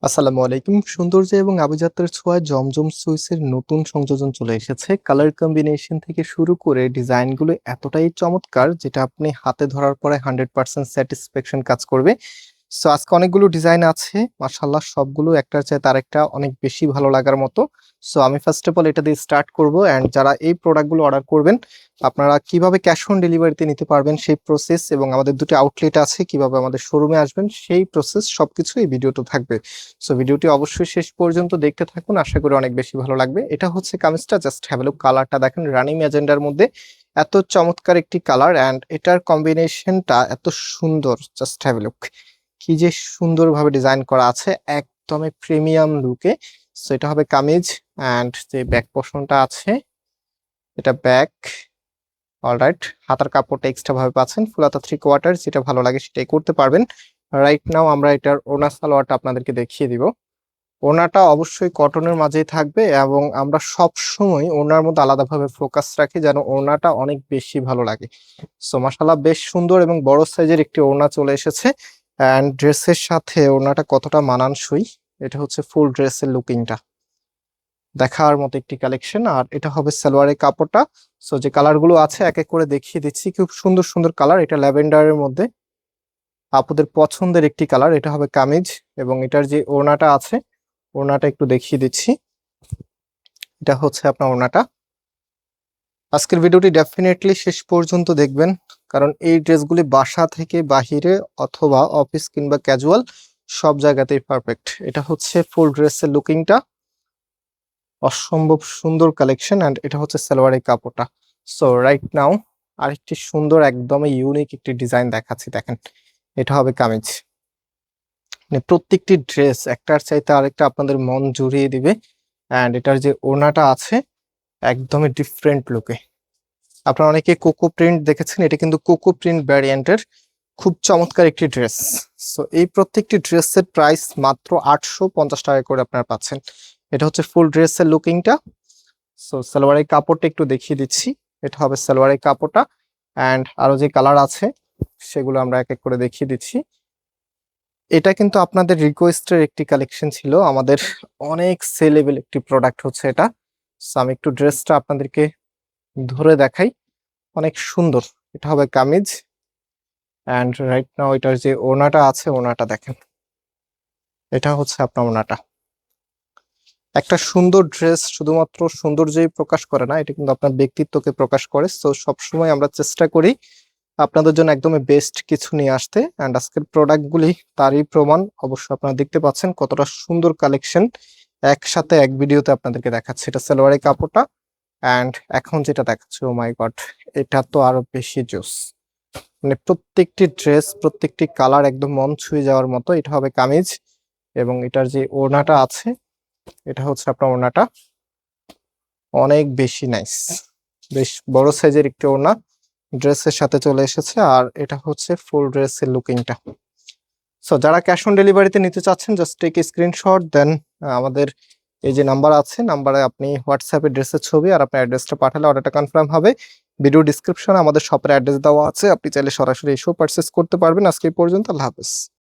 আসসালামু আলাইকুম। সৌন্দর্য এবং আভিজাত্যের ছোঁয়ায় জমজম সুইসের নতুন সংযোজন চলে এসেছে। কালার কম্বিনেশন থেকে শুরু করে ডিজাইনগুলো এতটাই চমৎকার যেটা আপনি হাতে ধরার পরে 100% স্যাটিসফ্যাকশন কাজ করবে। সো আজকে অনেকগুলো ডিজাইন আছে। মাশাআল্লাহ সবগুলো একটার চাইতে আরেকটা অনেক বেশি ভালো লাগার মতো। সো আমি ফার্স্ট অফ অল এটা দিয়ে স্টার্ট করব অ্যান্ড যারা এই প্রোডাক্টগুলো অর্ডার করবেন, আপনারা কিভাবে ক্যাশ অন ডেলিভারিতে নিতে পারবেন সেই প্রসেস এবং আমাদের দুটি আউটলেট আছে, কিভাবে আমাদের শোরুমে আসবেন সেই প্রসেস সবকিছু এই ভিডিওতে থাকবে। সো ভিডিওটি অবশ্যই শেষ পর্যন্ত দেখতে থাকুন, আশা করি অনেক বেশি ভালো লাগবে। এটা হচ্ছে কামিজটা, জাস্ট হ্যাভ এ লুক। কালারটা দেখেন, রানি ম্যাজেন্ডার মধ্যে এত চমৎকার একটি কালার অ্যান্ড এটার কম্বিনেশনটা এত সুন্দর, জাস্ট হ্যাভ এ লুক। কি যে সুন্দরভাবে ডিজাইন করা আছে, একদমই প্রিমিয়াম লুকে। সো এটা হবে কামিজ অ্যান্ড যে ব্যাক পোর্শনটা আছে এটা ব্যাক। অলরাইট, হাতার কাপড়টা এক্সট্রা ভাবে পাচ্ছেন, ফুল হাতা 3/4, যেটা ভালো লাগে সেটাই করতে পারবেন। রাইট নাও আমরা এটার ওড়না সালোয়ারটা আপনাদেরকে দেখিয়ে দিব। ওড়নাটা অবশ্যই কটনের মাঝেই থাকবে এবং আমরা সব সময় ওড়নার মধ্যে আলাদাভাবে ফোকাস রাখি যেন ওড়নাটা অনেক বেশি ভালো লাগে। সো মাশাআল্লাহ বেশ সুন্দর এবং বড় সাইজের একটি ওড়না চলে এসেছে অ্যান্ড ড্রেসের সাথে ওড়নাটা কতটা মানানসই, এটা হচ্ছে ফুল ড্রেসের লুকিংটা দেখার মতো একটি কালেকশন। আর এটা হবে সালোয়ারের কাপড়টা। সো যে কালারগুলো আছে এক এক করে দেখিয়ে দিচ্ছি, খুব সুন্দর সুন্দর কালার। এটা ল্যাভেন্ডারের মধ্যে আপুদের পছন্দের একটি কালার। এটা হবে কামিজ এবং এটার যে ওড়নাটা আছে ওড়নাটা একটু দেখিয়ে দিচ্ছি। এটা হচ্ছে আপনার ওড়নাটা। আজকের ভিডিওটি ডেফিনেটলি শেষ পর্যন্ত দেখবেন, কারণ এই ড্রেসগুলি বাসা থেকে বাহিরে অথবা অফিস কিংবা ক্যাজুয়াল সব জায়গাতেই পারফেক্ট। এটা হচ্ছে ফুল ড্রেসের লুকিংটা, অসম্ভব সুন্দর কালেকশন অ্যান্ড এটা হচ্ছে সালোয়ারের কাপড়টা। সো রাইট নাও আরেকটি সুন্দর একদমই ইউনিক একটি ডিজাইন দেখাচ্ছি, দেখেন। এটা হবে কামিজ। মানে প্রত্যেকটি ড্রেস একটার চাইতে আরেকটা আপনাদের মন জুড়িয়ে দিবে অ্যান্ড এটার যে ওড়নাটা আছে একদমই ডিফারেন্ট লুকে। আপনারা অনেকে কোকো প্রিন্ট দেখেছেন, এটা কিন্তু কোকো প্রিন্ট ভ্যারিয়েন্টের খুব চমৎকার একটি ড্রেস। সো এই প্রত্যেকটি ড্রেসের প্রাইস মাত্র 850 টাকা করে আপনারা পাচ্ছেন। এটা হচ্ছে ফুল ড্রেসের লুকিংটা। সো সালোয়ারের কাপড়টা একটু দেখিয়ে দিচ্ছি। এটা হবে সালোয়ারের কাপড়টা অ্যান্ড আরো যে কালার আছে সেগুলো আমরা এক এক করে দেখিয়ে দিচ্ছি। এটা কিন্তু আপনাদের রিকোয়েস্টের একটি কালেকশন ছিল, আমাদের অনেক সেলেবল একটি প্রোডাক্ট হচ্ছে এটা। সো আমি একটু ড্রেসটা আপনাদেরকে ধরে দেখাই, অনেক সুন্দর। এটা হবে কামিজ অ্যান্ড রাইট নাও এটার যে ওড়নাটা আছে ওড়নাটা দেখেন। এটা হচ্ছে আপনার ওড়নাটা। একটা সুন্দর ড্রেস শুধুমাত্র সৌন্দর্যই প্রকাশ করে না, এটা কিন্তু আপনার ব্যক্তিত্বকে প্রকাশ করে। সো সবসময় আমরা চেষ্টা করি আপনাদের জন্য একদমই বেস্ট কিছু নিয়ে আসতে অ্যান্ড আজকের প্রোডাক্টগুলি তারই প্রমাণ। অবশ্য আপনারা দেখতে পাচ্ছেন কতটা সুন্দর কালেকশন একসাথে এক ভিডিওতে আপনাদেরকে দেখাচ্ছে। এটা সালোয়ারের কাপড়টা অ্যান্ড এখন যেটা দেখাচ্ছে, ও মাই গড, এটা তো আরো বেশি জোস। মানে প্রত্যেকটি ড্রেস প্রত্যেকটি কালার একদম মন ছুঁয়ে যাওয়ার মতো। এটা হবে কামিজ এবং এটার যে ওড়নাটা আছে এটা হচ্ছে আপনার ওড়নাটা, অনেক বেশি নাইস, বেশ বড় সাইজের একটি ওড়না ড্রেসের সাথে চলে এসেছে। আর এটা হচ্ছে ফুল ড্রেসের লুকিংটা। সো যারা ক্যাশ অন ডেলিভারিতে নিতে চাচ্ছেন জাস্ট টেক স্ক্রিনশট দেন আমাদের এই যে নাম্বার আছে, নাম্বারে আপনি হোয়াটসঅ্যাপে ড্রেসের ছবি আর আপনার অ্যাড্রেসটা পাঠালে অর্ডারটা কনফার্ম হবে। ভিডিও ডিসক্রিপশনে আমাদের শপের অ্যাড্রেস দেওয়া আছে, আপনি চাইলে সরাসরি এসেও পারচেস করতে পারবেন। আজকে এই পর্যন্ত, আল্লাহ হাফেজ।